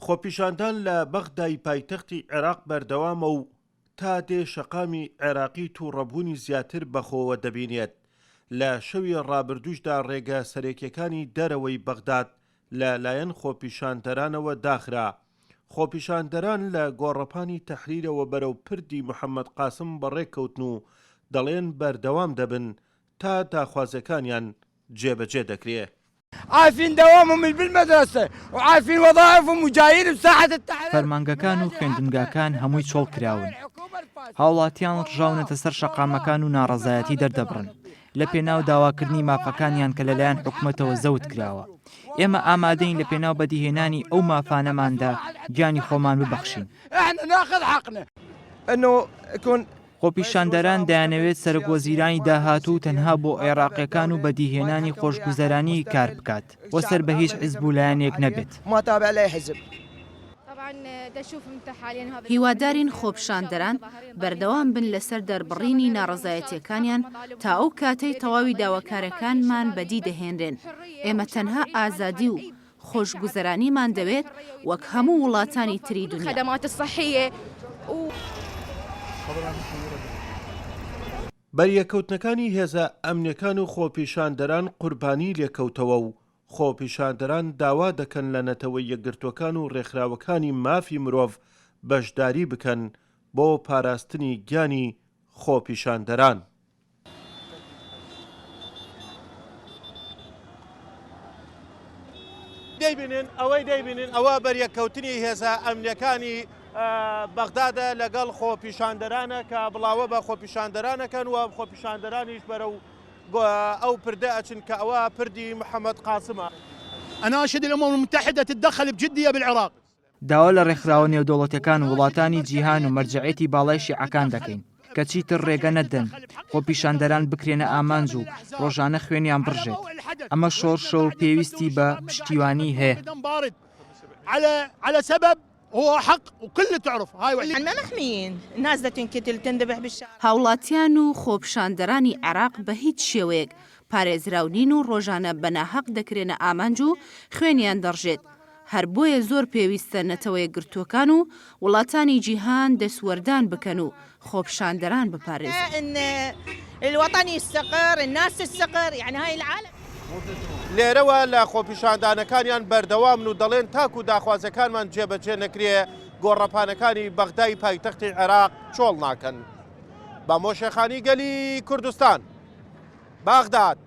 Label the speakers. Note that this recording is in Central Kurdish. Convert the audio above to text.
Speaker 1: خۆپیشاندان لە بەغدای پایتەختی عێراق بەردەوامە و تا دێ شەقامی عێراقی تووڕەبوونی زیاتر بەخۆوە دەبینێت. لە شەوی ڕابردووشدا ڕێگە سەرێکیەکانی دەرەوەی بەغداد لە لایەن خۆپیشاندەرانەوە داخرا. خۆپیشاندەران لە گۆڕەپانی تەحریرەوە بەرەو پردی محەممەد قاسم بەڕێککەوتن و دەڵێن بەردەوام دەبن تا داخوازەکانیان جێبەجێ دەکرێت.
Speaker 2: عارفين دوامهم بالمدرسة وعارفين وظائفهم وجايين بساحة التحرير.
Speaker 3: فەرمانگەکان و خوێندنگاکان هەمووی چۆڵ کراون. هاوڵاتیان ڕژاونەتە سەر شەقامەکان و ناڕەزایەتی دەردەبڕن لە پێناو داواکردنی مافەکانیان کە لەلایەن حکوومەتەوە زەوت کراوە. ئێمە ئامادەین لە پێناو بەدیهێنانی ئەو مافانەماندا گیانی خۆمان ببەخشین. خۆپیشاندەران دەیانەوێت سەرۆکوەزیرانی داهاتوو تەنها بۆ عێراقیەکان و بەدیهێنانی خۆشگوزەرانی کار بکات و سەر بە هیچ حیزب و لایەنێک نەبێت.
Speaker 4: هیوادارین خۆپیشاندەران بەردەوام بن لەسەر دەربڕینی ناڕەزایەتیەکانیان تا ئەو کاتەی تەواوی داواکارەکانمان بەدی دەهێنرێن. ئێمە تەنها ئازادی و خۆشگوزەرانیمان دەوێت وەک هەموو وڵاتانی تری دنیا.
Speaker 1: بەریەکەوتنەکانی هێزە ئەمنیەکان و خۆپیشاندەران قوربانی لێکەوتەوە و خۆپیشاندەران داوا دەکەن لە نەتەوەی یەکگرتوەکان و ڕێکخراوەکانی مافی مرۆڤ بەشداری بکەن بۆ پاراستنی گیانی خۆپیشاندەران. دەیبینن ئەوە بەریەکەوتنی هێزە ئەمنیەکانی بەغدادە لەگەڵ خۆپیشاندەرانە کە بڵاوە بە خۆپیشاندەرانەکەن و خۆپیشاندەرانیش بەرەو ئەو پردە ئەچن کە ئەوە پردی محەممەد قاسمە.
Speaker 5: أناشد الأمم المتحدة تتدخل بجدية بالعراق.
Speaker 3: داوا لە ڕێکخراوە نێودەوڵەتەکان و وڵاتانی جیهان و مەرجەعەتی باڵای شیعەکان دەکەین کە چیتر ڕێگە نەدەن خۆپیشاندەران بکرێنە ئامانج و ڕۆژانە خوێنیان بڕژێت. ئەمە شۆڕشە و پێویستی بە پشتیوانی هەیە.
Speaker 5: على سبب هو حق وكل تعرف هاي
Speaker 6: احنا محميين الناس ذا تنقتل تندبح بالشارع.
Speaker 4: هاوڵاتیان و خۆپیشاندەرانی عێراق بە هیچ شێوەیەک پارێزراونین و ڕۆژانە بەناحەق دەکرێنە ئامانج و خوێنیان دەڕژێت. هەر بۆیە زۆر پێویستە نەتەوە یەکگرتووەکان و وڵاتانی جیهان دەسوەردان بکەن و خۆپیشاندەران بپارێزن.
Speaker 6: الوطن يستقر الناس تستقر يعني هاي العالم.
Speaker 1: لێرەوە لە خۆپیشاندانەکانیان بەردەوامن و دەڵێن تاکو داخوازەکانمان جێبەجێ نەکرێ گۆڕەپانەکانی بەغدای پایتەختی عێراق چۆڵ ناکەن. بە مۆشێخانی گەلی کوردستان بەغداد.